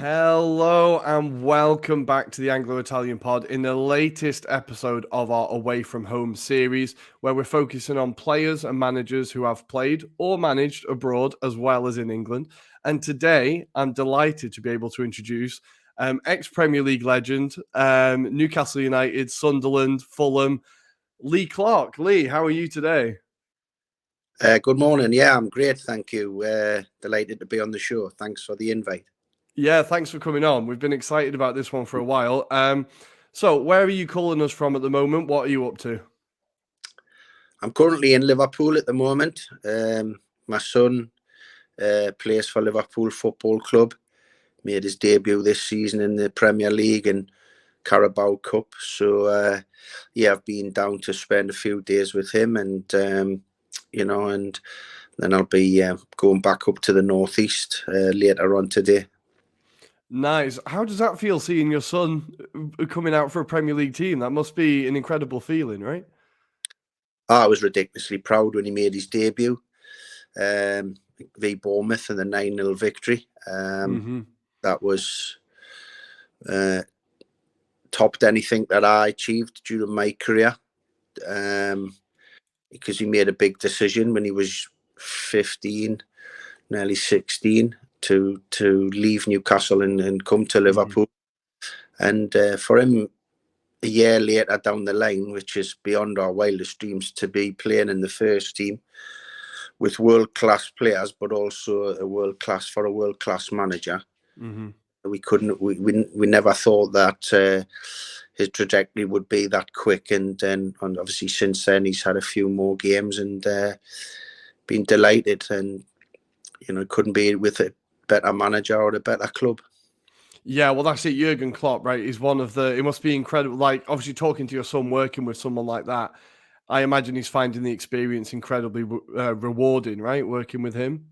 Hello and welcome back to the Anglo-Italian pod in the latest episode of our Away From Home series, where we're focusing on players and managers who have played or managed abroad as well as in England. And today, I'm delighted to be able to introduce ex-Premier League legend, Newcastle United, Sunderland, Fulham, Lee Clark. Lee, how are you today? Good morning. Yeah, I'm great. Thank you. Delighted to be on the show. Thanks for the invite. Yeah, thanks for coming on. We've been excited about this one for a while. So where are you calling us from at the moment? What are you up to? I'm currently in Liverpool at the moment. My son plays for Liverpool Football Club. Made his debut this season in the Premier League and Carabao Cup. So, yeah, I've been down to spend a few days with him and then I'll be going back up to the northeast later on today. Nice. How does that feel seeing your son coming out for a Premier League team? That must be an incredible feeling, right? I was ridiculously proud when he made his debut v Bournemouth in the 9-0 victory. That was topped anything that I achieved during my career because he made a big decision when he was 15, nearly 16, to leave Newcastle and come to Liverpool. And for him, a year later down the line, which is beyond our wildest dreams, to be playing in the first team with world-class players, but also a world-class manager. We never thought that his trajectory would be that quick, and obviously since then he's had a few more games and been delighted, and couldn't be with a better manager or a better club. Yeah, well, that's it. Jurgen Klopp, right, is one of the. It must be incredible. Like, obviously, talking to your son, working with someone like that, I imagine he's finding the experience incredibly rewarding, right? Working with him.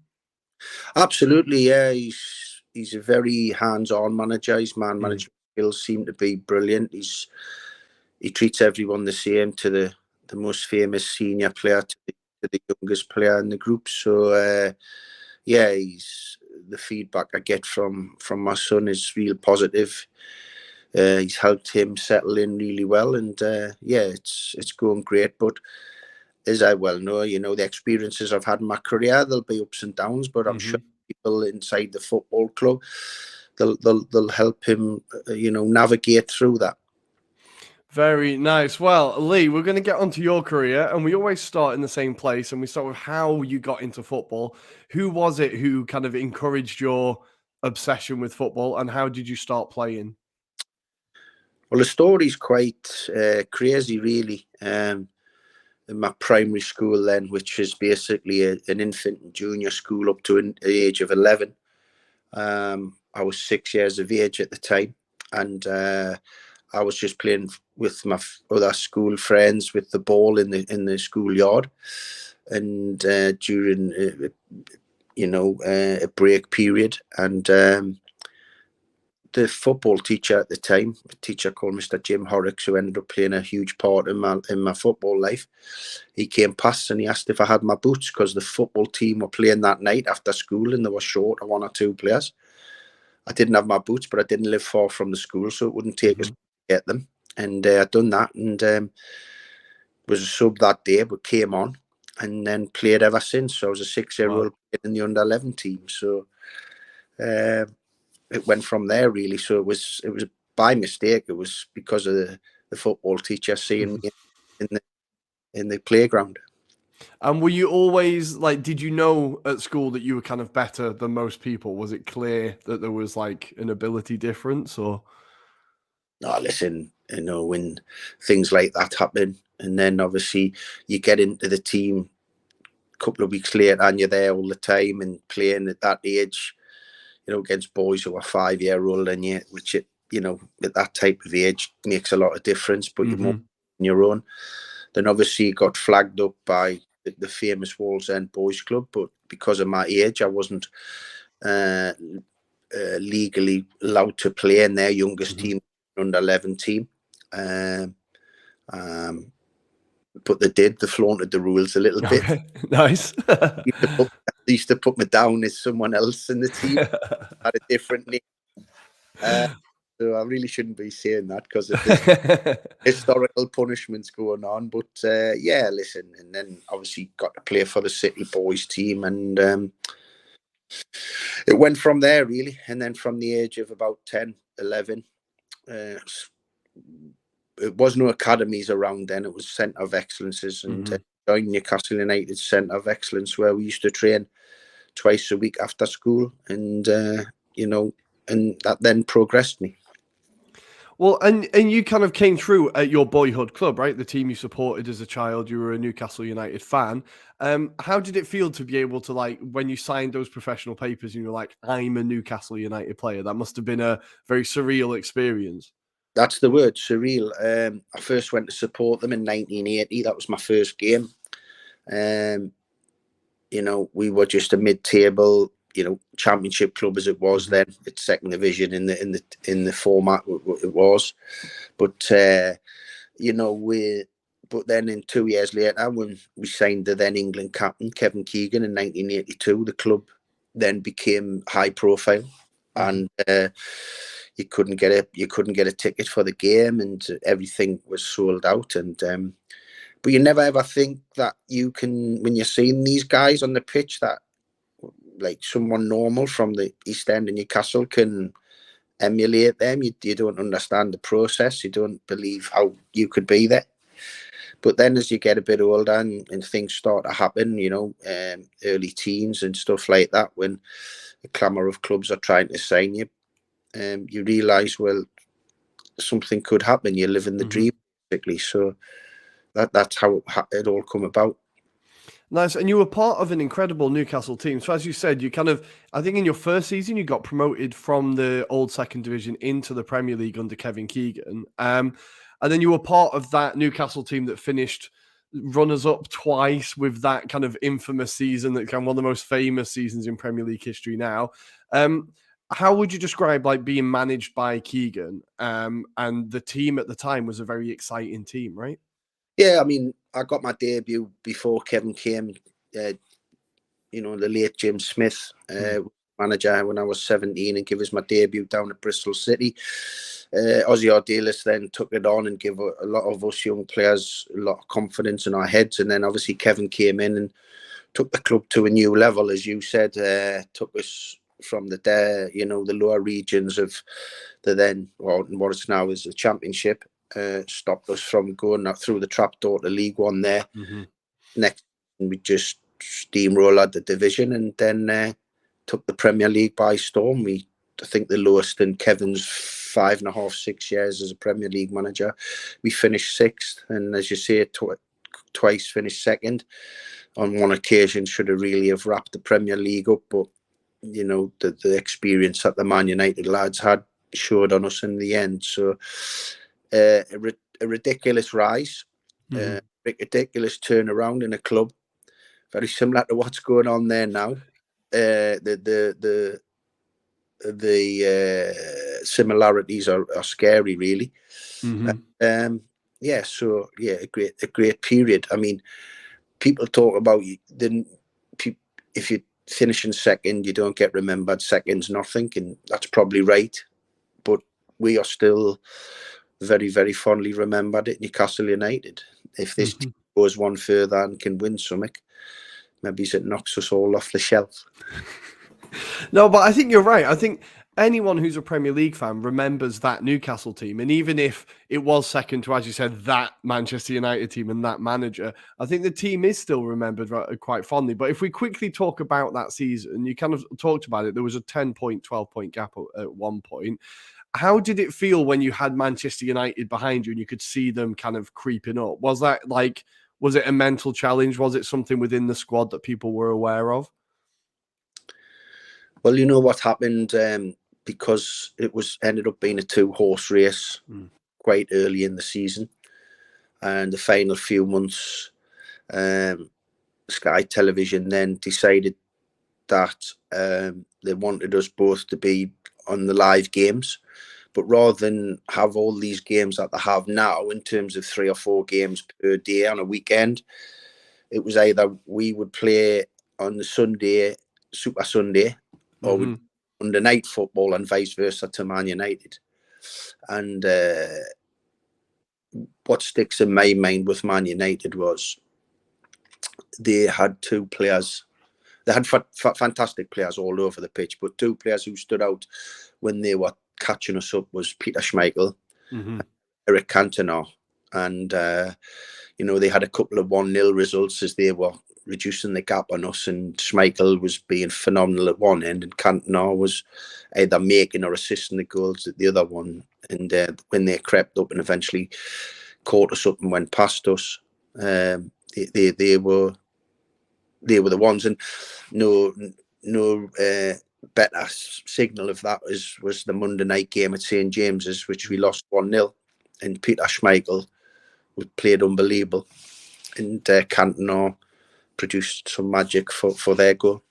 Absolutely, yeah. He's a very hands-on manager. His man management skills seem to be brilliant. He treats everyone the same, to the most famous senior player to the youngest player in the group. So yeah, the feedback I get from my son is real positive. He's helped him settle in really well, and yeah, it's going great. But as I well know, the experiences I've had in my career, there'll be ups and downs, but I'm sure people inside the football club, they'll help him, navigate through that. Very nice. Well, Lee, we're going to get onto your career, and we always start in the same place, and we start with how you got into football. Who was it who kind of encouraged your obsession with football, and how did you start playing? Well, the story's quite crazy, really. In my primary school then, which is basically an infant and junior school up to the age of 11. I was 6 years of age at the time, and I was just playing with my other school friends with the ball in the schoolyard, and during a break period, and the football teacher at the time, a teacher called Mr. Jim Horrocks, who ended up playing a huge part in my football life, he came past and he asked if I had my boots, because the football team were playing that night after school and they were short of one or two players. I didn't have my boots, but I didn't live far from the school, so it wouldn't take us to get them. And I'd done that, and was a sub that day, but came on and then played ever since. So I was a 6-year-old in the under-11 team. So it went from there, really. So it was by mistake. It was because of the football teacher seeing me in the playground. And were you always like, did you know at school that you were kind of better than most people? Was it clear that there was like an ability difference, or? No, listen, when things like that happen, and then obviously you get into the team a couple of weeks later and you're there all the time and playing at that age, against boys who are 5-year-old, and at that type of age makes a lot of difference, but you're more on your own. Then obviously got flagged up by the famous Wallsend Boys Club, but because of my age, I wasn't legally allowed to play in their youngest team, under 11 team. But they flaunted the rules a little bit. Nice. They used to put me down as someone else in the team, had a different name. So I really shouldn't be saying that because of this historical punishments going on. But yeah, listen, and then obviously got to play for the City boys team, and it went from there really. And then from the age of about 10, 11, it was no academies around then. It was Centre of Excellences, and joined Newcastle United Centre of Excellence, where we used to train twice a week after school, and you know, and that then progressed me. Well, and you kind of came through at your boyhood club, right? The team you supported as a child. You were a Newcastle United fan. How did it feel to be able to, like, when you signed those professional papers and you're like, I'm a Newcastle United player? That must have been a very surreal experience. That's the word, surreal. I first went to support them in 1980. That was my first game. You know, we were just a mid-table, you know, championship club as it was then. It's second division in the format it was, but you know, but then in 2 years later, when we signed the then England captain Kevin Keegan in 1982, the club then became high profile, and you couldn't get a ticket for the game, and everything was sold out. And but you never ever think that you can, when you're seeing these guys on the pitch, that like someone normal from the East End of Newcastle can emulate them. You don't understand the process. You don't believe how you could be there. But then as you get a bit older and things start to happen, you know, early teens and stuff like that, when the clamour of clubs are trying to sign you, you realise, well, something could happen. You're living the dream, basically. So that's how it all come about. Nice. And you were part of an incredible Newcastle team. So as you said, you kind of, I think in your first season, you got promoted from the old second division into the Premier League under Kevin Keegan. And then you were part of that Newcastle team that finished runners-up twice with that kind of infamous season, that kind of one of the most famous seasons in Premier League history now. How would you describe, like, being managed by Keegan? And the team at the time was a very exciting team, right? Yeah, I mean, I got my debut before Kevin came. You know, the late Jim Smith, manager, when I was 17, and gave us my debut down at Bristol City. Ozzy Ardiles then took it on and gave a lot of us young players a lot of confidence in our heads. And then obviously Kevin came in and took the club to a new level, as you said. Took us from the lower regions of the then, well, what it's now is the Championship. Stopped us from going through the trapdoor to League One there. Next, we just steamrolled the division, and then took the Premier League by storm. I think the lowest in Kevin's 5.5, 6 years as a Premier League manager. We finished sixth, and as you say, twice finished second. On one occasion, should have really have wrapped the Premier League up, but you know, the experience that the Man United lads had showed on us in the end. So a ridiculous rise, ridiculous turnaround in a club, very similar to what's going on there now. The similarities are scary, really. Yeah, so yeah, a great period. I mean, people talk about if you finish in second, you don't get remembered. Second's nothing, and that's probably right. But we are still very, very fondly remembered at Newcastle United. If this team goes one further and can win something, maybe it knocks us all off the shelf. No, but I think you're right. I think anyone who's a Premier League fan remembers that Newcastle team. And even if it was second to, as you said, that Manchester United team and that manager, I think the team is still remembered quite fondly. But if we quickly talk about that season, you kind of talked about it. There was a 10-point, 12-point gap at one point. How did it feel when you had Manchester United behind you and you could see them kind of creeping up? Was that like, was it a mental challenge? Was it something within the squad that people were aware of? Well, you know what happened, because it ended up being a 2-horse race quite early in the season, and the final few months, Sky Television then decided that they wanted us both to be on the live games, but rather than have all these games that they have now in terms of 3 or 4 games per day on a weekend, it was either we would play on the Sunday, Super Sunday, or we'd Monday night football and vice versa to Man United. And what sticks in my mind with Man United was they had two players. They had fantastic players all over the pitch, but two players who stood out when they were catching us up was Peter Schmeichel, Eric Cantona. And, they had a couple of 1-0 results as they were reducing the gap on us, and Schmeichel was being phenomenal at one end, and Cantona was either making or assisting the goals at the other one. And when they crept up and eventually caught us up and went past us, they were the ones. And no better signal of that was the Monday night game at St James's, which we lost 1-0, and Peter Schmeichel played unbelievable, and Cantona produced some magic for their goal.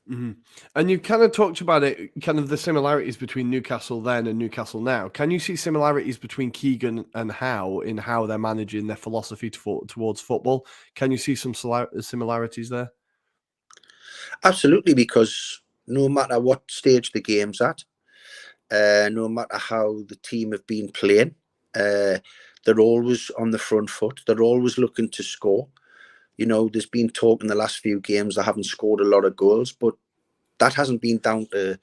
And you kind of talked about it, kind of the similarities between Newcastle then and Newcastle now. Can you see similarities between Keegan and Howe in how they're managing their philosophy towards football? Can you see some similarities there? Absolutely, because no matter what stage the game's at, no matter how the team have been playing, they're always on the front foot. They're always looking to score. There's been talk in the last few games they haven't scored a lot of goals, but that hasn't been down to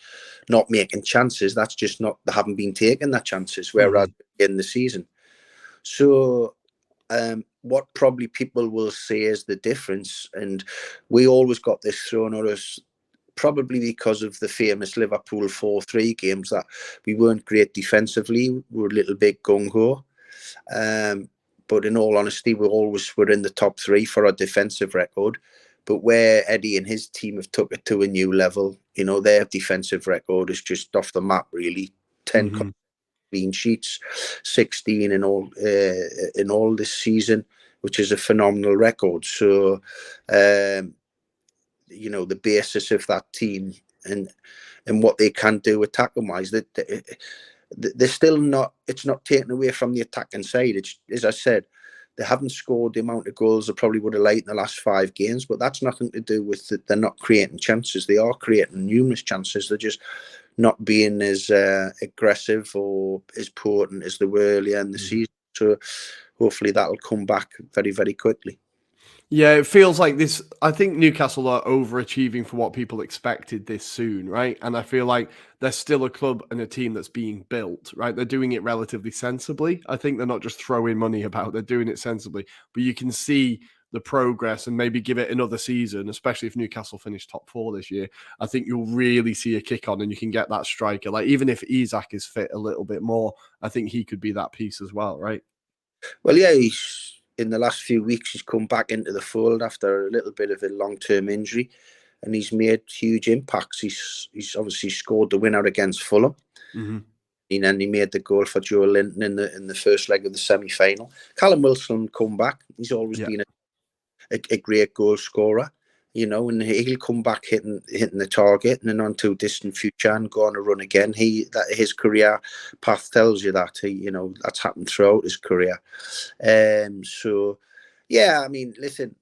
not making chances. That's just not, they haven't been taking their chances, whereas in the season. So what probably people will say is the difference, and we always got this thrown at us, probably because of the famous Liverpool 4-3 games, that we weren't great defensively. We were a little bit gung-ho. But in all honesty, we always were in the top 3 for our defensive record. But where Eddie and his team have took it to a new level, their defensive record is just off the map, really. 10 clean sheets, 16 in all this season, which is a phenomenal record. So, the basis of that team and what they can do attacking-wise, they're still not, it's not taken away from the attacking side. It's, as I said, they haven't scored the amount of goals they probably would have liked in the last 5 games, but that's nothing to do with they're not creating chances. They are creating numerous chances. They're just not being as aggressive or as potent as they were earlier in the season. So hopefully that'll come back very, very quickly. Yeah, it feels like this. I think Newcastle are overachieving for what people expected this soon, right? And I feel like they're still a club and a team that's being built, right? They're doing it relatively sensibly. I think they're not just throwing money about, they're doing it sensibly. But you can see the progress, and maybe give it another season, especially if Newcastle finish top 4 this year. I think you'll really see a kick on, and you can get that striker. Like, even if Isak is fit a little bit more, I think he could be that piece as well, right? Well, yeah, in the last few weeks, he's come back into the fold after a little bit of a long-term injury, and he's made huge impacts. He's obviously scored the winner against Fulham, and then he made the goal for Joe Linton in the first leg of the semi-final. Callum Wilson come back. He's always been a great goal scorer, and he'll come back hitting the target in a not too distant future and go on a run again. His career path tells you that. That's happened throughout his career. So yeah, I mean, listen,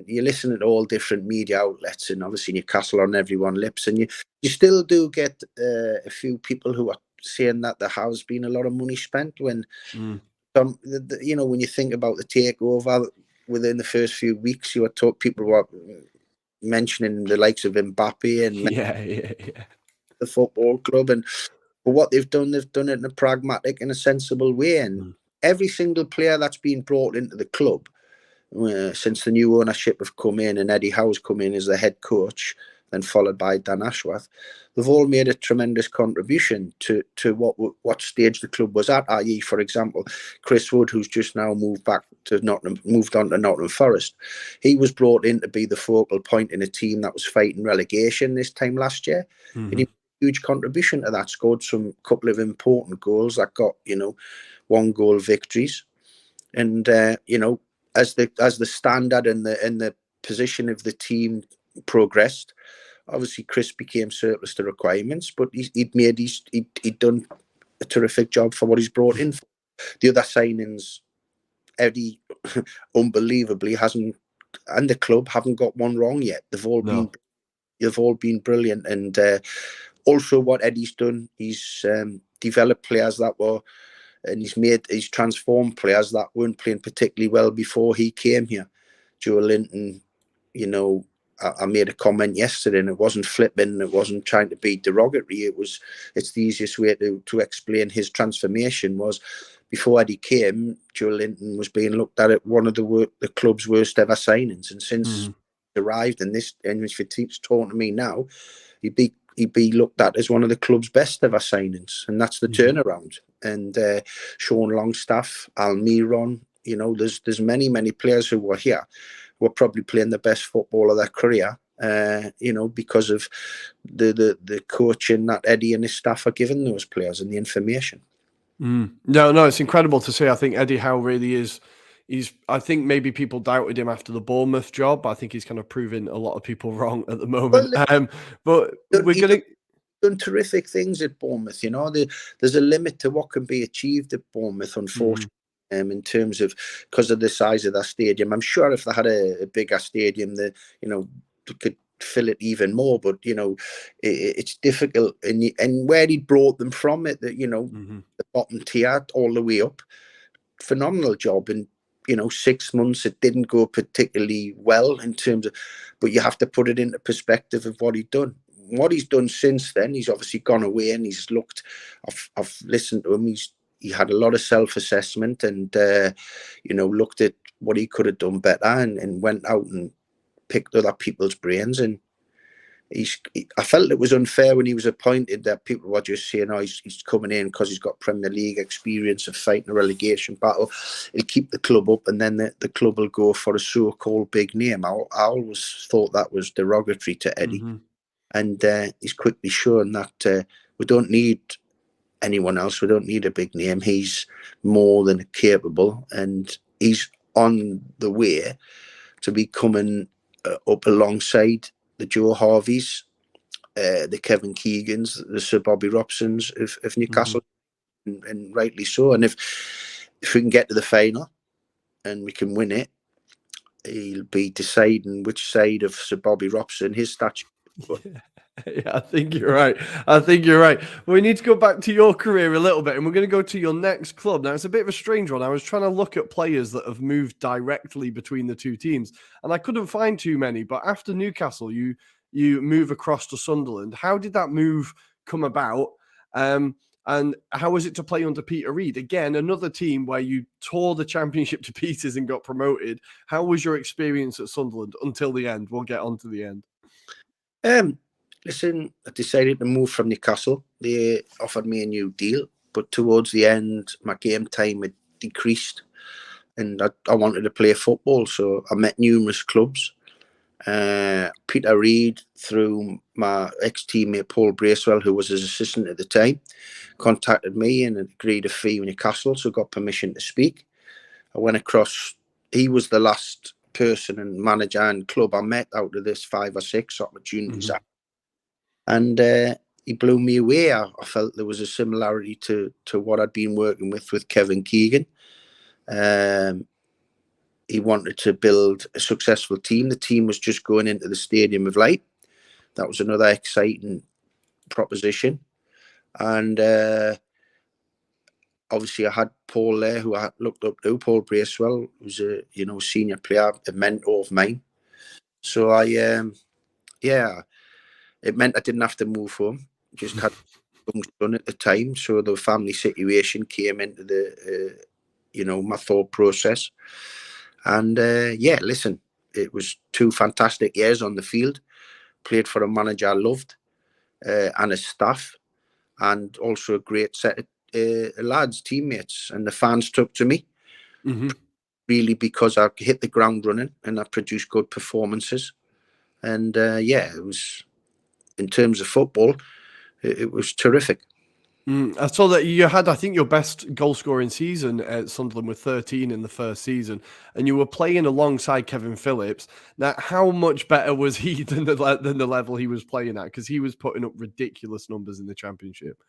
you listen to all different media outlets, and obviously Newcastle on everyone's lips, and you still do get a few people who are saying that there has been a lot of money spent when when you think about the takeover within the first few weeks, people were mentioning the likes of Mbappe and the football club, and but what they've done it in a pragmatic and a sensible way. And every single player that's been brought into the club since the new ownership have come in, and Eddie Howe's come in as the head coach, then followed by Dan Ashworth, they've all made a tremendous contribution to what stage the club was at. I.e., for example, Chris Wood, who's just now moved on to Nottingham Forest. He was brought in to be the focal point in a team that was fighting relegation this time last year. And he made a huge contribution to that, scored some couple of important goals that got, 1-goal victories. And, as the standard and the position of the team progressed, obviously Chris became surplus to requirements, but he'd done a terrific job for what he's brought in. The other signings, Eddie unbelievably hasn't, and the club haven't got one wrong yet. They've all been brilliant, and also what Eddie's done, he's developed players that were, and he's transformed players that weren't playing particularly well before he came here. Joe Linton, you know, I made a comment yesterday, and it wasn't flipping, it wasn't trying to be derogatory. It's the easiest way to explain his transformation was, before Eddie came, Joe Linton was being looked at as one of the club's worst ever signings, and since he arrived in this, and if he keeps talking to me now, he'd be looked at as one of the club's best ever signings, and that's the turnaround. And Sean Longstaff, Al-Merrikh, you know, there's many players who were here who are probably playing the best football of their career, you know, because of the coaching that Eddie and his staff are giving those players and the information. No, it's incredible to see. I think Eddie Howe really is. I think maybe people doubted him after the Bournemouth job, but I think he's kind of proving a lot of people wrong at the moment. But we're going to done terrific things at Bournemouth. You know, there's a limit to what can be achieved at Bournemouth, unfortunately, in terms of, because of the size of that stadium. I'm sure if they had a bigger stadium, they could fill it even more. But you know, it's difficult. And where he brought them from, the bottom tier all the way up, phenomenal job. And 6 months, it didn't go particularly well in terms of, but you have to put it into perspective of what he'd done. What he's done since then, he's obviously gone away and he's looked. I've listened to him. He had a lot of self-assessment and looked at what he could have done better and went out and picked other people's brains. And I felt it was unfair when he was appointed, that people were just saying, "Oh, he's coming in because he's got Premier League experience of fighting a relegation battle. He'll keep the club up, and then the club will go for a so-called big name." I always thought that was derogatory to Eddie. And he's quickly shown that we don't need anyone else. We don't need a big name. He's more than capable, and he's on the way to be coming up alongside the Joe Harveys, the Kevin Keegans, the Sir Bobby Robsons of Newcastle, and rightly so. And if we can get to the final and we can win it, he'll be deciding which side of Sir Bobby Robson his statue. Yeah, I think you're right. We need to go back to your career a little bit, and we're going to go to your next club. Now, it's a bit of a strange one. I was trying to look at players that have moved directly between the two teams, and I couldn't find too many. But after Newcastle, you move across to Sunderland. How did that move come about? And how was it to play under Peter Reid? Again, another team where you tore the Championship to pieces and got promoted. How was your experience at Sunderland until the end? We'll get on to the end. Listen, I decided to move from Newcastle. They offered me a new deal, but towards the end, my game time had decreased, and I wanted to play football. So I met numerous clubs. Peter Reid, through my ex-teammate Paul Bracewell, who was his assistant at the time, contacted me and agreed a fee with Newcastle, so got permission to speak. I went across. He was the last person and manager and club I met out of this 5 or 6 opportunities. And he blew me away. I felt there was a similarity to what I'd been working with Kevin Keegan. He wanted to build a successful team. The team was just going into the Stadium of Light. That was another exciting proposition. And obviously I had Paul there, who I looked up to, Paul Bracewell, who's a senior player, a mentor of mine. So it meant I didn't have to move home. Just had a young son at the time, so the family situation came into the my thought process. And listen, it was 2 fantastic years on the field. Played for a manager I loved, and a staff, and also a great set of lads, teammates, and the fans took to me. Really, because I hit the ground running and I produced good performances. And it was, in terms of football, it was terrific. I saw that you had, I think, your best goal scoring season at Sunderland with 13 in the first season, and you were playing alongside Kevin Phillips. Now, how much better was he than the level he was playing at? Because he was putting up ridiculous numbers in the Championship.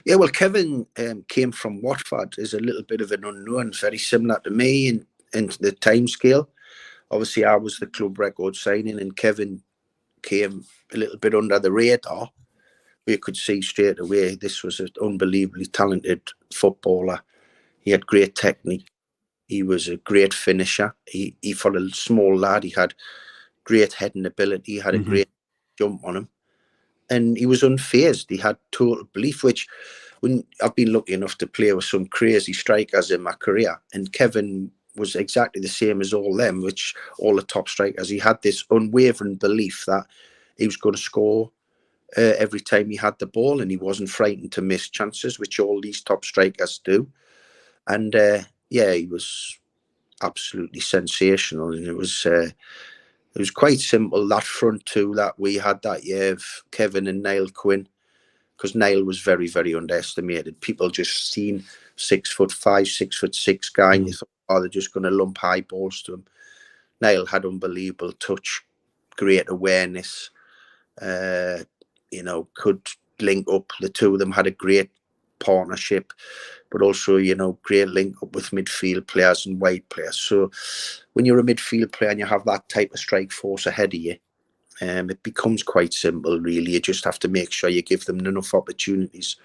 Yeah, well, Kevin came from Watford, is a little bit of an unknown, very similar to me in the time scale. Obviously, I was the club record signing, and Kevin came a little bit under the radar. we could see straight away this was an unbelievably talented footballer. He had great technique. He was a great finisher. He for a small lad, he had great heading ability. He had a great jump on him. And he was unfazed. He had total belief, which when I've been lucky enough to play with some crazy strikers in my career, and Kevin was exactly the same as all them, which all the top strikers. He had this unwavering belief that he was going to score every time he had the ball, and he wasn't frightened to miss chances, which all these top strikers do. And yeah, he was absolutely sensational, and it was quite simple, that front two that we had that year of Kevin and Niall Quinn, because Niall was very, very underestimated. People just seen 6'5", 6'6" guy, and you thought, oh, they're just going to lump high balls to him. Niall had unbelievable touch, great awareness, you know, could link up. The two of them had a great partnership, but also, you know, great link up with midfield players and wide players. So when you're a midfield player and you have that type of strike force ahead of you, it becomes quite simple, really. You just have to make sure you give them enough opportunities.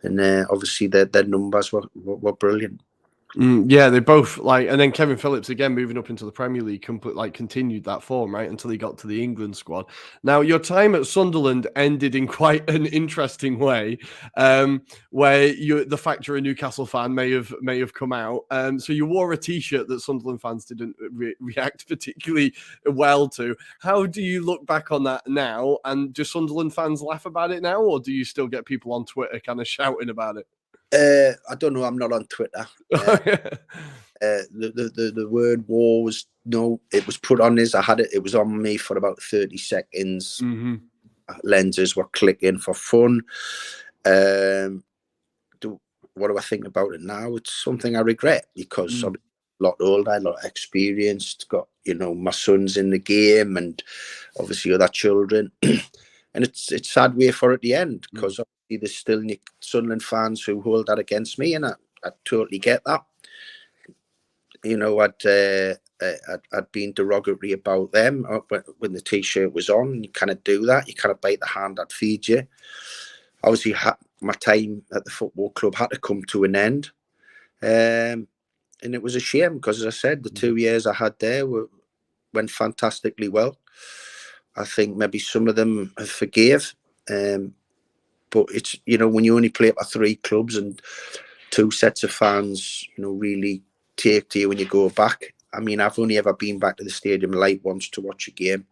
And obviously their numbers were brilliant. Yeah, they both and then Kevin Phillips again moving up into the Premier League, continued that form, right, until he got to the England squad. Now, your time at Sunderland ended in quite an interesting way, where the fact you're a Newcastle fan may have come out. So you wore a T-shirt that Sunderland fans didn't react particularly well to. How do you look back on that now? And do Sunderland fans laugh about it now, or do you still get people on Twitter kind of shouting about it? I don't know. I'm not on Twitter. The word war was it was put on this. I had it. It was on me for about 30 seconds. Lenses were clicking for fun. What do I think about it now? It's something I regret, because I'm a lot older, a lot experienced. Got, you know, my son's in the game, and obviously other children. And it's sad way for at the end, because obviously there's still Sunderland fans who hold that against me, and I totally get that. You know, I'd been derogatory about them when the T-shirt was on. You kind of do that. You kind of bite the hand that feeds you. Obviously, my time at the football club had to come to an end, and it was a shame, because, as I said, the 2 years I had there went fantastically well. I think maybe some of them have forgave, but it's, you know, when you only play for 3 clubs and 2 sets of fans, you know, really take to you when you go back. I mean, I've only ever been back to the stadium light once to watch a game.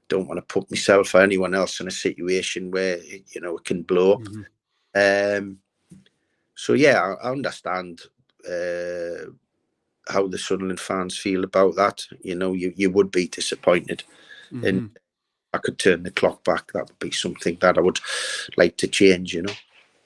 Don't want to put myself or anyone else in a situation where you know, it can blow. So yeah, I understand how the Sunderland fans feel about that. You know, you would be disappointed, and I could turn the clock back. That would be something that I would like to change, you know.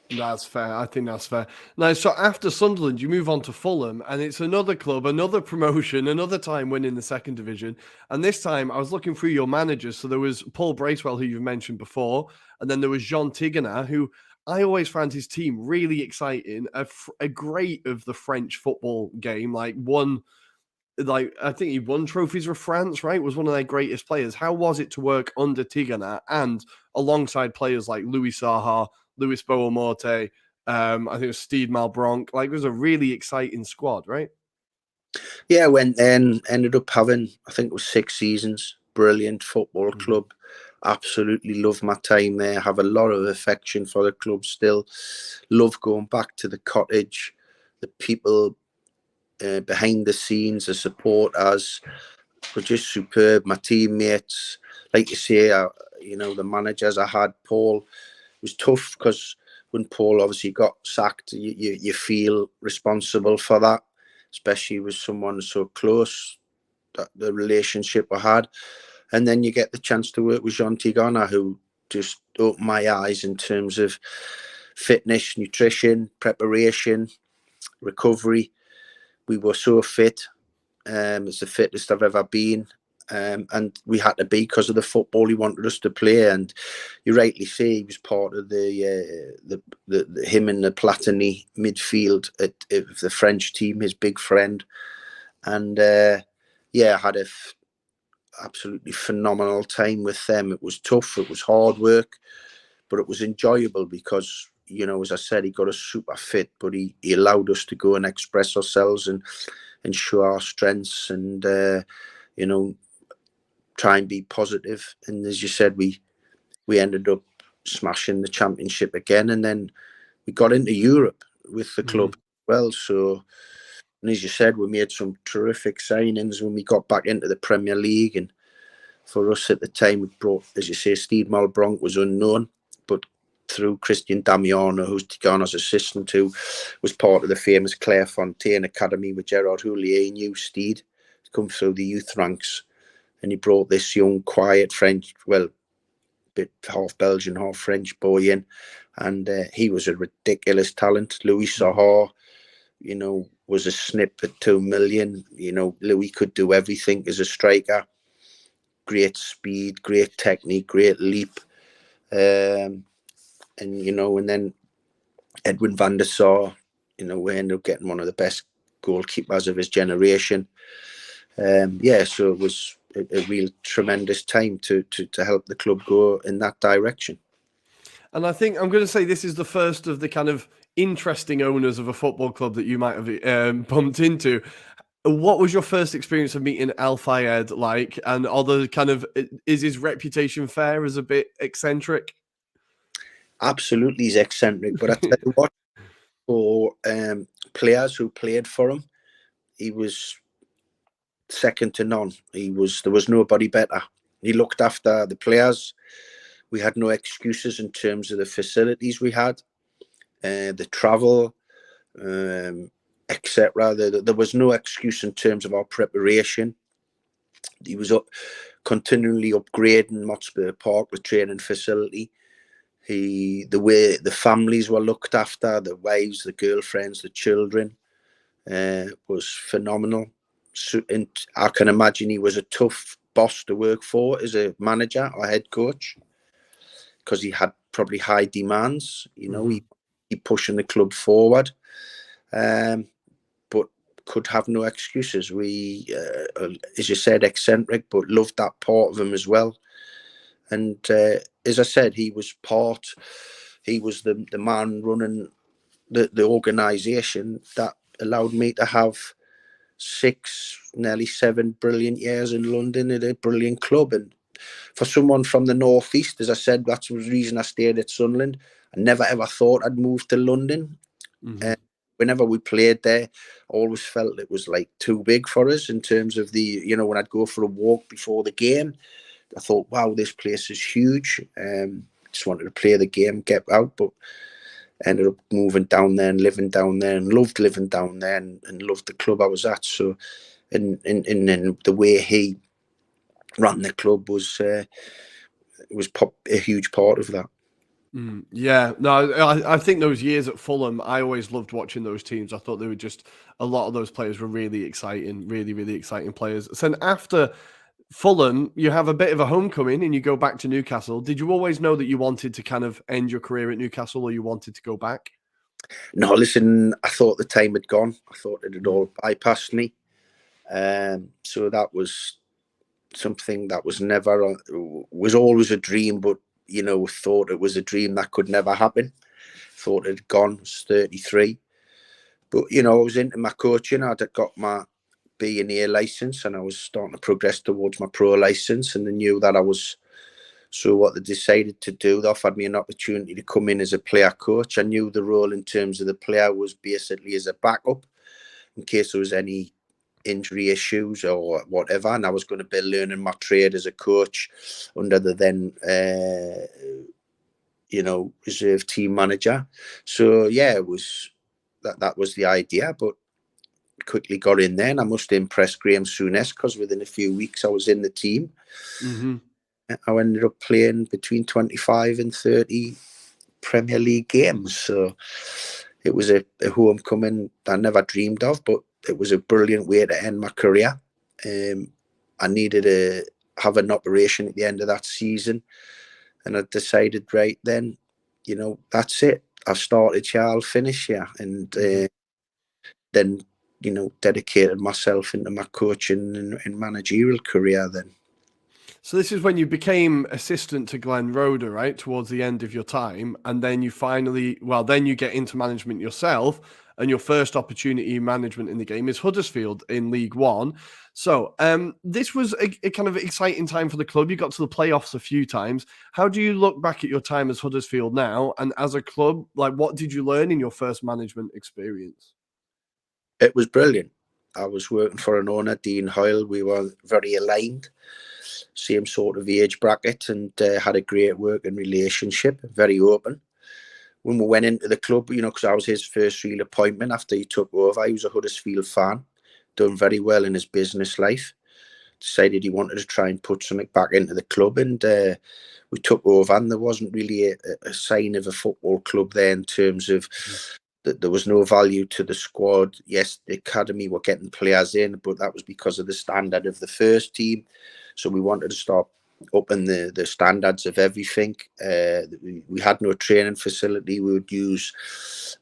That's fair. I think that's fair. Now, so after Sunderland, you move on to Fulham, and it's another club, another promotion, another time winning the second division. And this time, I was looking through your managers. So there was Paul Bracewell, who you've mentioned before, and then there was Jean Tigana, who I always found his team really exciting. A great of the French football game, I think he won trophies with France, right? Was one of their greatest players. How was it to work under Tigana and alongside players like Louis Saha, Louis Boamorte, I think it was Steve Malbronk? Like, it was a really exciting squad, right? Yeah, went then, ended up having, I think it was 6 seasons. Brilliant football club. Absolutely love my time there. Have a lot of affection for the club still. Love going back to the cottage. The people behind the scenes, the supporters were just superb. My teammates, like you say, you know, the managers I had, Paul, it was tough, because when Paul obviously got sacked, you feel responsible for that, especially with someone so close, that the relationship I had. And then you get the chance to work with Jean Tigana, who just opened my eyes in terms of fitness, nutrition, preparation, recovery. We were so fit. It's the fittest I've ever been. And we had to be, because of the football he wanted us to play. And you rightly say he was part of the him and the Platini midfield at the French team, his big friend. And yeah, I had a absolutely phenomenal time with them. It was tough, it was hard work, but it was enjoyable because, you know, as I said, he got us super fit, but he allowed us to go and express ourselves and show our strengths and, you know, try and be positive. And as you said, we ended up smashing the Championship again, and then we got into Europe with the club as well. So, and as you said, we made some terrific signings when we got back into the Premier League. And for us at the time, we brought, as you say, Steve Malbronk was unknown, but through Christian Damiano, who's Tigano's assistant, who was part of the famous Clairefontaine Academy with Gerard Houllier, he knew Steed to come through the youth ranks. And he brought this young, quiet French, well, bit half Belgian, half French boy in. And he was a ridiculous talent. Louis Sahar, you know, was a snip at 2 million. You know, Louis could do everything as a striker. Great speed, great technique, great leap. And, you know, and then Edwin van der Sar, you know, we ended up getting one of the best goalkeepers of his generation. Yeah, so it was a real tremendous time to help the club go in that direction. And I think I'm going to say this is the first of the kind of interesting owners of a football club that you might have bumped into. What was your first experience of meeting Al-Fayed like? And is his reputation fair as a bit eccentric? Absolutely, he's eccentric. But I tell you what, for players who played for him, he was second to none. There was nobody better. He looked after the players. We had no excuses in terms of the facilities we had, the travel, etc. There was no excuse in terms of our preparation. He was continually upgrading Motspur Park, the training facility. The way the families were looked after, the wives, the girlfriends, the children, was phenomenal. So, and I can imagine he was a tough boss to work for as a manager or head coach, because he had probably high demands. You know, he pushing the club forward, but could have no excuses. We, as you said, eccentric, but loved that part of him as well. And as I said, he was the man running the organisation that allowed me to have 6, nearly 7 brilliant years in London at a brilliant club. And for someone from the northeast, as I said, that's the reason I stayed at Sunderland. I never ever thought I'd move to London. Whenever we played there, I always felt it was like too big for us in terms of when I'd go for a walk before the game, I thought, wow, this place is huge. Just wanted to play the game, get out, but ended up moving down there and living down there, and loved living down there, and loved the club I was at. So, and the way he ran the club was a huge part of that. Yeah, no, I think those years at Fulham, I always loved watching those teams. I thought they were just, a lot of those players were really exciting, really, really exciting players. So then after Fulham, you have a bit of a homecoming and you go back to Newcastle. Did you always know that you wanted to kind of end your career at Newcastle, or you wanted to go back? No, listen, I thought the time had gone. I thought it had all bypassed me. So that was something that was always a dream, but thought it was a dream that could never happen. Thought it had gone. I was 33, but I was into my coaching. I'd got my B&A license, and I was starting to progress towards my pro license, and they knew that I was. So what they decided to do, they offered me an opportunity to come in as a player coach. I knew the role in terms of the player was basically as a backup in case there was any injury issues or whatever, and I was going to be learning my trade as a coach under the then reserve team manager. So yeah, it was that was the idea, but quickly got in there, and I must impress Graham Souness, because within a few weeks I was in the team. I ended up playing between 25 and 30 Premier League games, so it was a homecoming I never dreamed of, but it was a brilliant way to end my career. I needed to have an operation at the end of that season, and I decided, right then, that's it. I've started here, I'll finish here. And then, dedicated myself into my coaching and managerial career then. So this is when you became assistant to Glenn Roeder, right? Towards the end of your time. And then you finally, well, then you get into management yourself. And your first opportunity in management in the game is Huddersfield in League One. So this was a kind of exciting time for the club. You got to the playoffs a few times. How do you look back at your time as Huddersfield now? And as a club, like, what did you learn in your first management experience? It was brilliant. I was working for an owner, Dean Hoyle. We were very aligned, same sort of age bracket, and had a great working relationship, very open. When we went into the club, because I was his first real appointment after he took over, he was a Huddersfield fan, done very well in his business life. Decided he wanted to try and put something back into the club, and we took over, and there wasn't really a sign of a football club there in terms of that there was no value to the squad. Yes, the academy were getting players in, but that was because of the standard of the first team. So we wanted to start upping the standards of everything. We had no training facility. We would use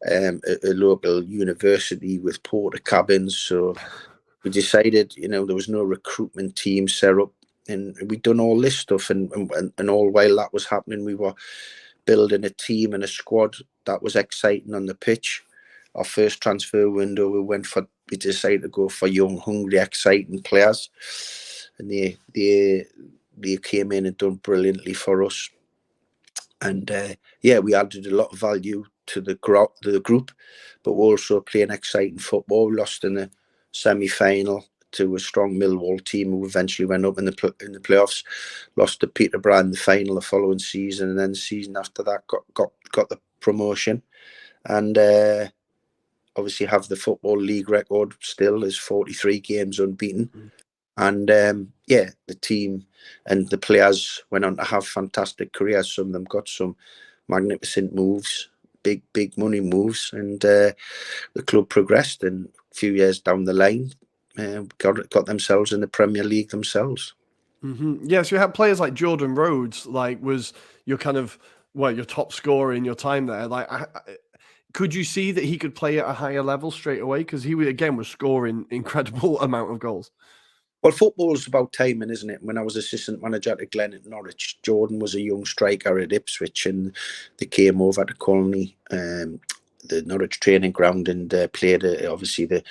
a local university with porta cabins. So we decided, there was no recruitment team set up, and we'd done all this stuff. And all while that was happening, we were building a team and a squad that was exciting on the pitch. Our first transfer window, we decided to go for young, hungry, exciting players, and they came in and done brilliantly for us. And we added a lot of value to the group, but we also playing exciting football. We lost in the semi-final to a strong Millwall team who eventually went up in the playoffs. Lost to Peterborough in the final the following season, and then the season after that got the promotion. And obviously have the Football League record still is 43 games unbeaten. And the team and the players went on to have fantastic careers. Some of them got some magnificent moves, big money moves, and the club progressed. And a few years down the line, got themselves in the Premier League themselves. Mm-hmm. Yeah, so you had players like Jordan Rhodes, like was your kind of your top scorer in your time there. Like, could you see that he could play at a higher level straight away? Because he was scoring incredible amount of goals. Well, football's about timing, isn't it? When I was assistant manager to Glenn at Norwich, Jordan was a young striker at Ipswich, and they came over to Colney, the Norwich training ground, and played obviously the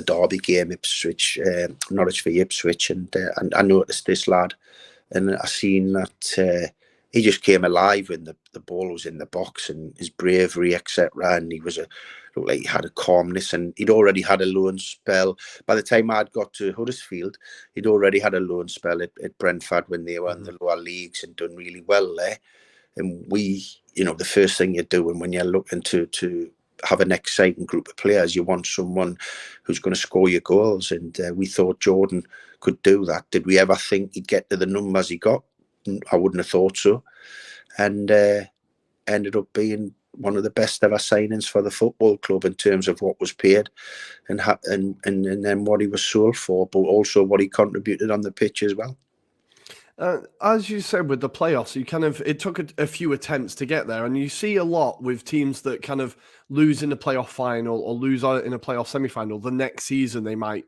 derby game, Ipswich, Norwich v Ipswich, and I noticed this lad, and I seen that he just came alive when the ball was in the box, and his bravery, etc. And he looked like he had a calmness, and he'd already had a loan spell. By the time I'd got to Huddersfield, he'd already had a loan spell at Brentford when they were in the lower leagues and done really well there. And we, the first thing you do when you're looking to have an exciting group of players, you want someone who's going to score your goals. And we thought Jordan could do that. Did we ever think he'd get to the numbers he got? I wouldn't have thought so. And ended up being one of the best ever signings for the football club in terms of what was paid and then what he was sold for, but also what he contributed on the pitch as well. As you said with the playoffs, it took a few attempts to get there, and you see a lot with teams that kind of lose in the playoff final or lose out in a playoff semi-final. The next season they might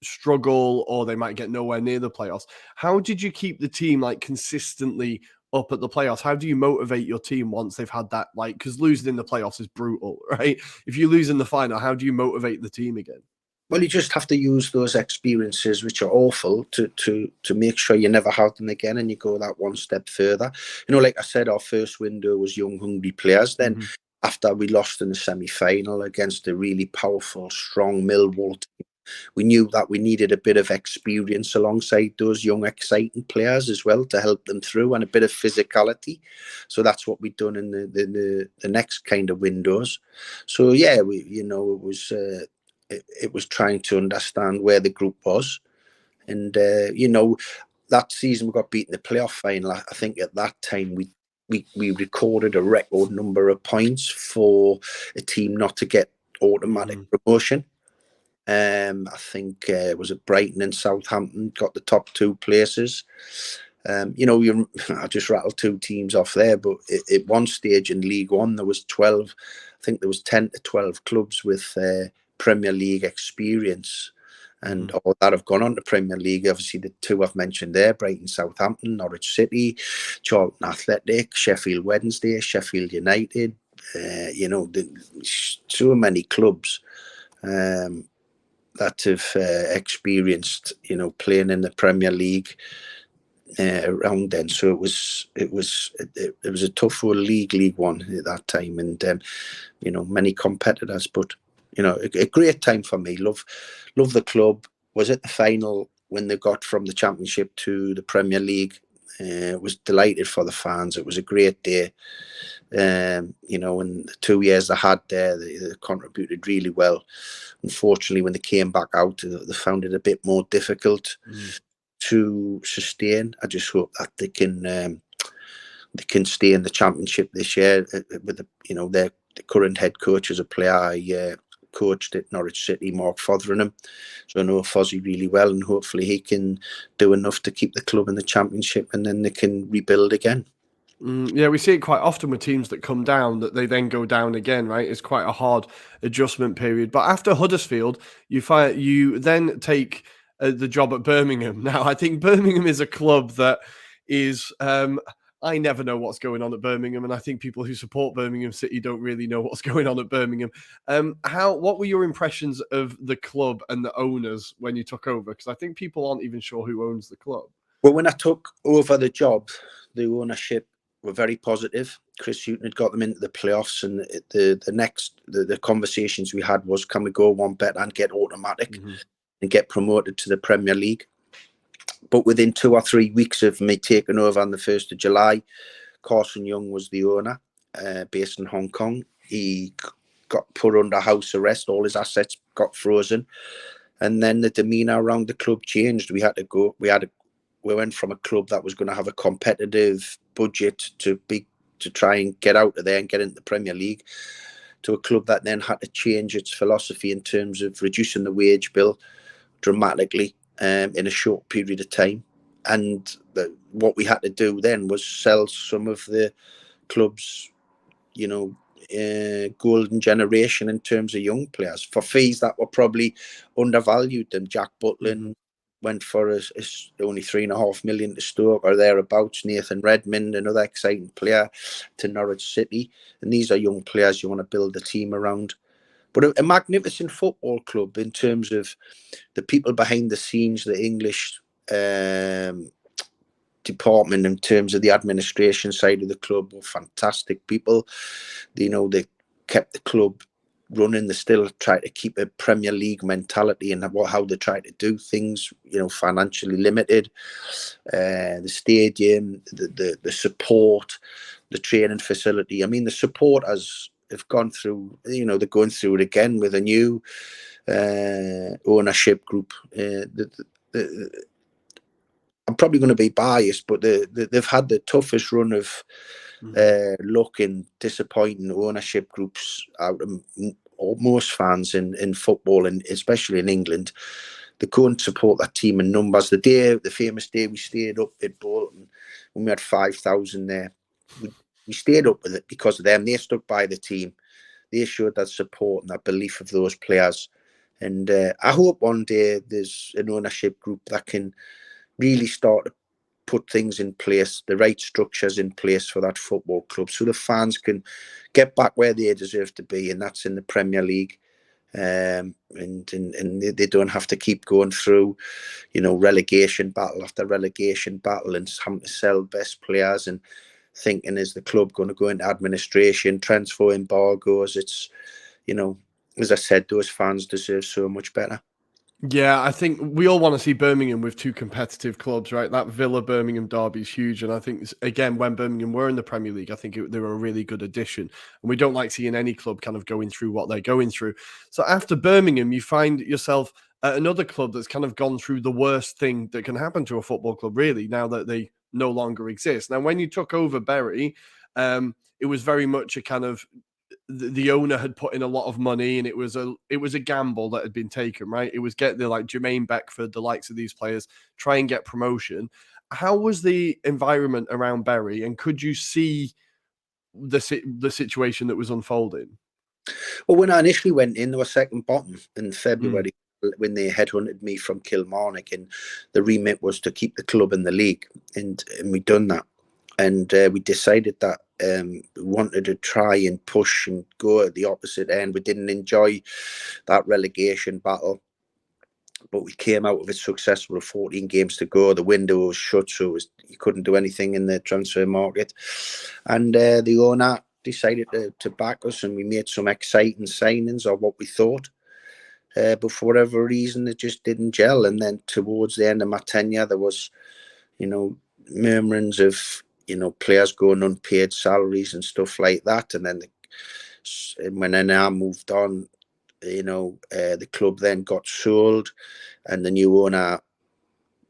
struggle or they might get nowhere near the playoffs. How did you keep the team consistently up at the playoffs? How do you motivate your team once they've had that, because losing in the playoffs is brutal, right? If you lose in the final, how do you motivate the team again? Well, you just have to use those experiences, which are awful, to make sure you never have them again, and you go that one step further. Like I said, our first window was young, hungry players. Then after we lost in the semi-final against a really powerful, strong Millwall team, we knew that we needed a bit of experience alongside those young, exciting players as well to help them through, and a bit of physicality. So that's what we've done in the next kind of windows. So yeah, it was trying to understand where the group was, and that season we got beaten in the playoff final. I think at that time we recorded a record number of points for a team not to get automatic promotion. I think it was at Brighton and Southampton got the top two places. I just rattled two teams off there, but at one stage in League One there was 12. I think there was 10 to 12 clubs with Premier League experience, and all that have gone on to Premier League. Obviously, the two I've mentioned there, Brighton, Southampton, Norwich City, Charlton Athletic, Sheffield Wednesday, Sheffield United, so many clubs that have experienced, playing in the Premier League around then. So it was a tough League One at that time, and many competitors, but a great time for me. Love the club. Was at the final when they got from the Championship to the Premier League. Was delighted for the fans. It was a great day. And the 2 years they had there, they contributed really well. Unfortunately, when they came back out, they found it a bit more difficult to sustain. I just hope that they can stay in the Championship this year with their current head coach as a player. I coached at Norwich City, Mark Fotheringham, so I know Fozzie really well, and hopefully he can do enough to keep the club in the Championship, and then they can rebuild again. Yeah, we see it quite often with teams that come down, that they then go down again, right? It's quite a hard adjustment period. But after Huddersfield, you then take the job at Birmingham. Now, I think Birmingham is a club that is... I never know what's going on at Birmingham, and I think people who support Birmingham City don't really know what's going on at Birmingham. What were your impressions of the club and the owners when you took over? Because I think people aren't even sure who owns the club. Well, when I took over the job, the ownership were very positive. Chris Hughton had got them into the playoffs, and the conversations we had was, can we go one better and get automatic and get promoted to the Premier League? But within 2 or 3 weeks of me taking over on the 1st of July, Carson Young was the owner, based in Hong Kong. He got put under house arrest. All his assets got frozen. And then the demeanour around the club changed. We went from a club that was going to have a competitive budget to try and get out of there and get into the Premier League, to a club that then had to change its philosophy in terms of reducing the wage bill dramatically in a short period of time. And what we had to do then was sell some of the club's, golden generation in terms of young players for fees that were probably undervalued. And Jack Butlin went for only $3.5 million to Stoke or thereabouts. Nathan Redmond, another exciting player, to Norwich City. And these are young players you want to build a team around. But a magnificent football club in terms of the people behind the scenes, the English department in terms of the administration side of the club were fantastic people. They kept the club running. They still try to keep a Premier League mentality and how they try to do things, financially limited. The stadium, the support, the training facility. I mean, the supporters have gone through, they're going through it again with a new ownership group. I'm probably going to be biased, but they've had the toughest run of luck in disappointing ownership groups out of most fans in football, and especially in England. They couldn't support that team in numbers. The famous day we stayed up at Bolton, when we had 5,000 there, we stayed up with it because of them. They stuck by the team. They showed that support and that belief of those players. And I hope one day there's an ownership group that can really start to put things in place, the right structures in place for that football club, so the fans can get back where they deserve to be, and that's in the Premier League. And they don't have to keep going through, relegation battle after relegation battle and having to sell best players and thinking, is the club going to go into administration, transfer embargoes? It's, as I said, those fans deserve so much better. Yeah, I think we all want to see Birmingham with two competitive clubs, right? That Villa-Birmingham derby is huge. And I think, again, when Birmingham were in the Premier League, I think they were a really good addition. And we don't like seeing any club kind of going through what they're going through. So after Birmingham, you find yourself at another club that's kind of gone through the worst thing that can happen to a football club, really, now that they no longer exist. Now, when you took over Bury, it was very much a kind of, the owner had put in a lot of money, and it was a gamble that had been taken, right? It was get the Jermaine Beckford, the likes of these players, try and get promotion. How was the environment around Bury, and could you see the situation that was unfolding? Well, when I initially went in, they were second bottom in February when they headhunted me from Kilmarnock, and the remit was to keep the club in the league, and we done that, and we decided that we wanted to try and push and go at the opposite end. We didn't enjoy that relegation battle, but we came out of it successful. 14 games to go. The window was shut, so you couldn't do anything in the transfer market. And the owner decided to back us, and we made some exciting signings of what we thought. But for whatever reason, it just didn't gel. And then towards the end of my tenure, there was, murmurings of, players going unpaid salaries and stuff like that. And then when I moved on, the club then got sold, and the new owner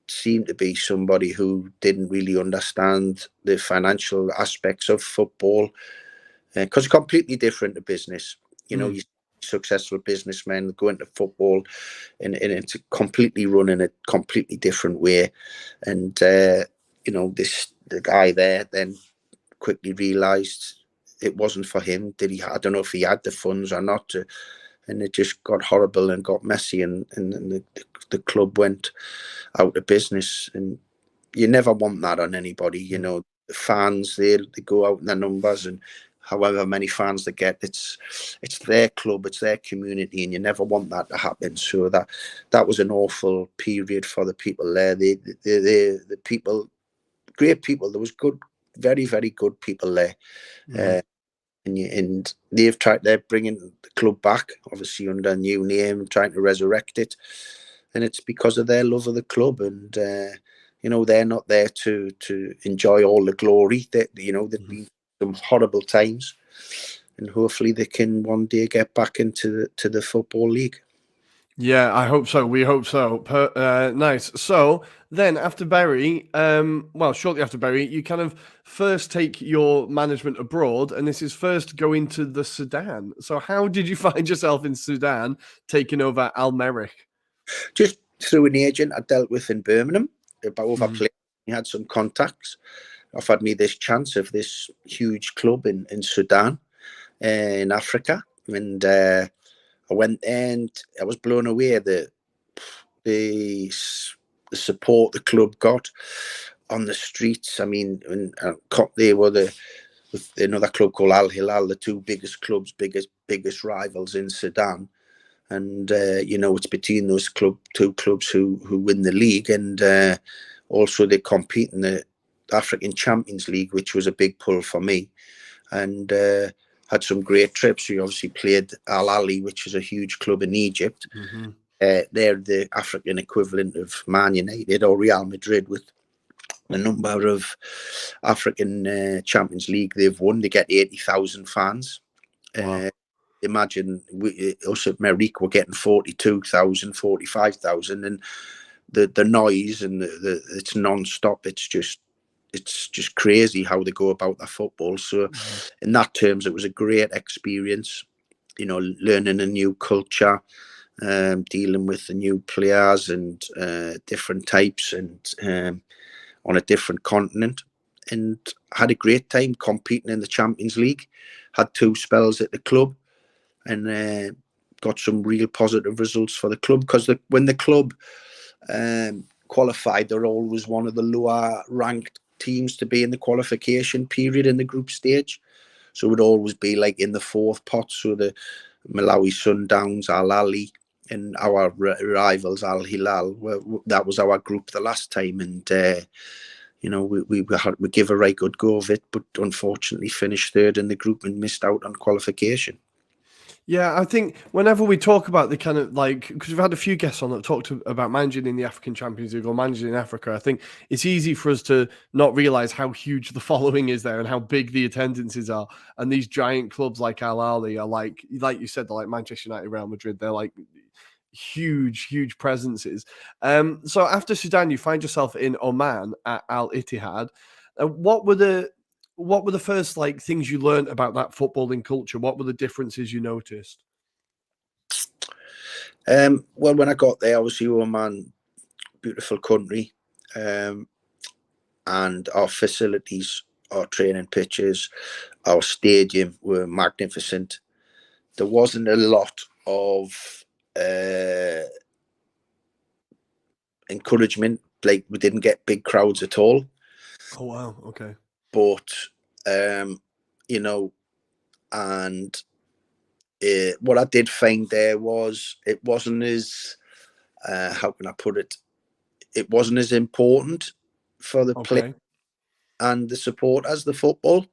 seemed to be somebody who didn't really understand the financial aspects of football, because it's completely different to business. You successful businessmen go into football and it's completely run in a completely different way. And the guy there then quickly realized it wasn't for him. I don't know if he had the funds or not, and it just got horrible and got messy, and the club went out of business. And you never want that on anybody. The fans, they go out in their numbers, and however many fans they get, it's their club, it's their community, and you never want that to happen. So that was an awful period for the people there. The people, great people. There was good, very, very good people there. And they're bringing the club back, obviously under a new name, trying to resurrect it, and it's because of their love of the club. And they're not there to enjoy all the glory. There've been some horrible times, and hopefully they can one day get back into the football league. Yeah, I hope so. We hope so. Nice. So then after Bury, shortly after Bury, you kind of first take your management abroad, and this is first going to the Sudan. So how did you find yourself in Sudan taking over Al-Merrikh? Just through an agent I dealt with in Birmingham about overplaying. He had some contacts, offered me this chance of this huge club in Sudan, in Africa. And I went there and I was blown away. The support the club got on the streets. I mean, they were another club called Al-Hilal, the two biggest clubs, biggest rivals in Sudan. And it's between those two clubs who win the league, and also they compete in the African Champions League, which was a big pull for me. And had some great trips. We obviously played Al Ahly, which is a huge club in Egypt. They're the African equivalent of Man United or Real Madrid, with the number of African Champions League they've won. They get 80,000 fans. Wow. Imagine us at Merrikh were getting 42,000, 45,000, and the noise and it's non-stop. It's just crazy how they go about their football. So in that terms, it was a great experience, learning a new culture, dealing with the new players and different types, and on a different continent, and had a great time competing in the Champions League. Had 2 spells at the club, and got some real positive results for the club, because when the club qualified, they're always one of the lower ranked teams to be in the qualification period in the group stage. So it would always be like in the 4th pot. So the Malawi Sundowns, Al Ahly, and our rivals Al Hilal, that was our group the last time. And we give a right good go of it, but unfortunately finished 3rd in the group and missed out on qualification. Yeah, I think whenever we talk about the kind of because we've had a few guests on that talked about managing in the African Champions League or managing in Africa, I think it's easy for us to not realize how huge the following is there and how big the attendances are. And these giant clubs like Al Ahly are like you said, they're like Manchester United, Real Madrid. They're like huge presences. So after Sudan, you find yourself in Oman at Al-Ittihad. What were the first things you learned about that footballing culture? What were the differences you noticed? Well, when I got there, obviously Oman, beautiful country, and our facilities, our training pitches, our stadium were magnificent. There wasn't a lot of encouragement. Like, we didn't get big crowds at all. Oh wow, okay. But you know, and what I did find there was it wasn't as how can I put it? It wasn't as important for the play Okay. and the support as the football,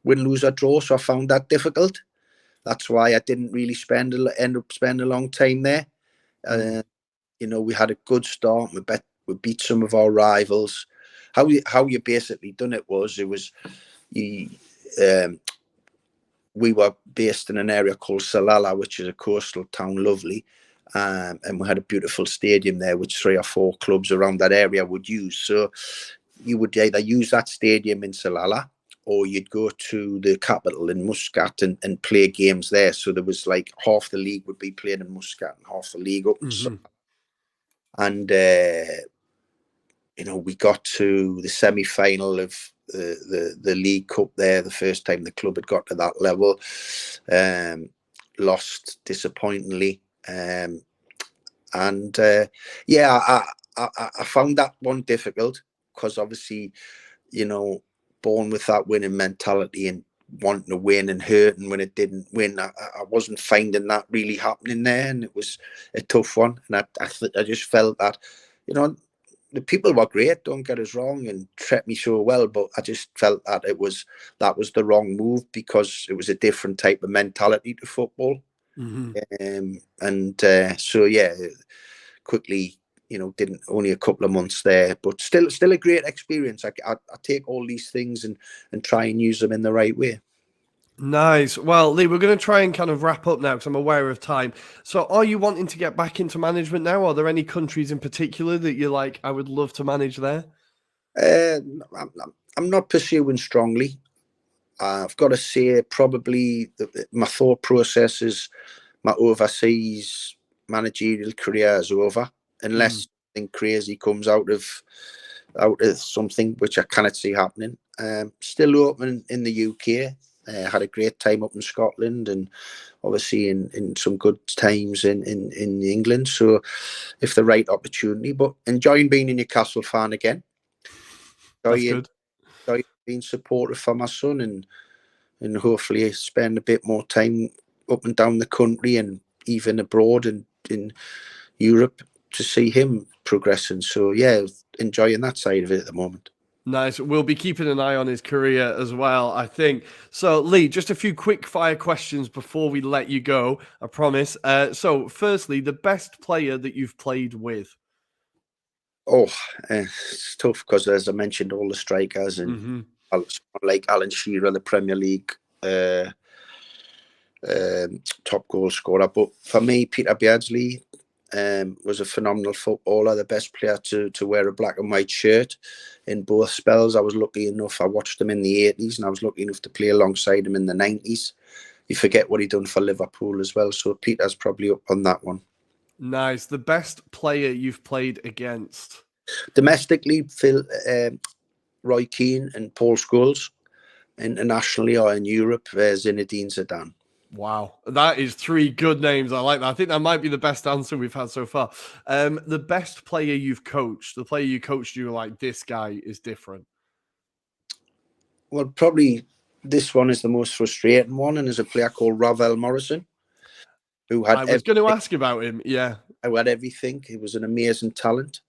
win, lose or draw. So I found that difficult. That's why I didn't really end up spending a long time there. You know, we had a good start. We beat some of our rivals. How you basically done it was you we were based in an area called Salalah, which is a coastal town, lovely. And we had a beautiful stadium there, which 3 or 4 clubs around that area would use. So you would either use that stadium in Salalah, or you'd go to the capital in Muscat and play games there. So there was like half the league would be played in Muscat and half the league up in Salalah. And you know, we got to the semi-final of the League Cup there, the first time the club had got to that level. Lost disappointingly. Yeah, I found that one difficult because obviously, you know, born with that winning mentality and wanting to win and hurting when it didn't win. I wasn't finding that really happening there, and it was a tough one. And I just felt that, you know, the people were great, don't get us wrong, and treated me so well, but I just felt that that was the wrong move because it was a different type of mentality to football. So yeah, quickly, you know, didn't only a couple of months there, but still a great experience. I take all these things and try and use them in the right way. Nice. Well, Lee, we're going to try and kind of wrap up now because I'm aware of time. So are you wanting to get back into management now? Are there any countries in particular that you're like, I would love to manage there? I'm not pursuing strongly. I've got to say, probably my thought process is my overseas managerial career is over, unless something crazy comes out of something which I cannot see happening. Still open in the UK. Had a great time up in Scotland, and obviously in some good times in England. So if the right opportunity, but enjoying being a Newcastle fan again. That's good. Being supportive for my son, and hopefully spend a bit more time up and down the country and even abroad and in Europe to see him progressing. So yeah, enjoying that side of it at the moment. Nice. We'll be keeping an eye on his career as well, I think. So, Lee, just a few quick fire questions before we let you go, I promise. So, firstly, the best player that you've played with? Oh, it's tough because, as I mentioned, all the strikers and like Alan Shearer, the Premier League top goal scorer. But for me, Peter Beardsley was a phenomenal footballer, the best player to wear a black and white shirt in both spells. I was lucky enough, I watched him in the 80s, and I was lucky enough to play alongside him in the 90s. You forget what he done for Liverpool as well. So Peter's probably up on that one. Nice. The best player you've played against? Domestically, Roy Keane and Paul Scholes. Internationally or in Europe, Zinedine Zidane. Wow, that is 3 good names. I like that. I think that might be the best answer we've had so far. The best player you've coached, the player you coached, you were like, this guy is different. Well, probably this one is the most frustrating one, and there's a player called Ravel Morrison, who had. I was going to ask about him. Yeah, who had everything. He was an amazing talent,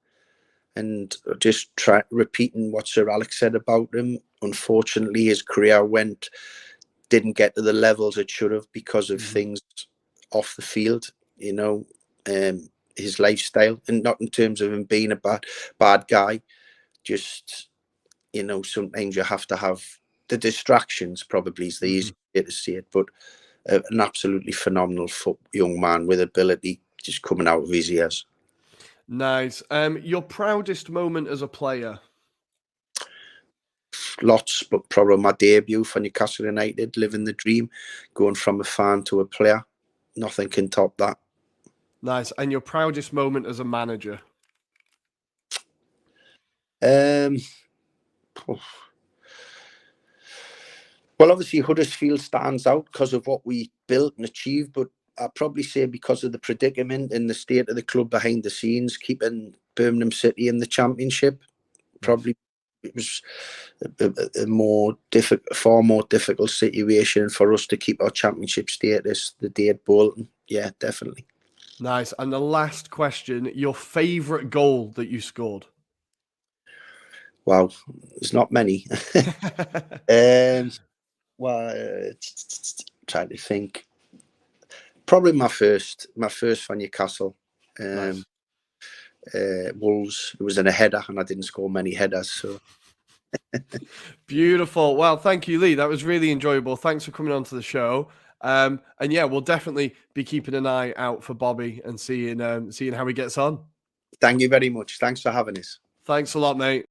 and just repeating what Sir Alex said about him. Unfortunately, his career didn't get to the levels it should have because of things off the field. You know, his lifestyle, and not in terms of him being a bad guy. Just, you know, sometimes you have to have the distractions. Probably is the easiest way to see it, but an absolutely phenomenal young man with ability just coming out of his ears. Nice. Your proudest moment as a player? Lots, but probably my debut for Newcastle United, living the dream, going from a fan to a player. Nothing can top that. Nice. And your proudest moment as a manager? Well, obviously Huddersfield stands out because of what we built and achieved, but I'd probably say because of the predicament and the state of the club behind the scenes, keeping Birmingham City in the Championship, probably it was far more difficult situation for us to keep our Championship status the day at Bolton. Yeah, definitely. Nice. And the last question, your favourite goal that you scored? Wow, there's not many. Well, trying to think. Probably my first for Newcastle. Nice. Wolves. It was in a header, and I didn't score many headers. So beautiful. Well, thank you, Lee. That was really enjoyable. Thanks for coming on to the show. And yeah, we'll definitely be keeping an eye out for Bobby and seeing how he gets on. Thank you very much. Thanks for having us. Thanks a lot, mate.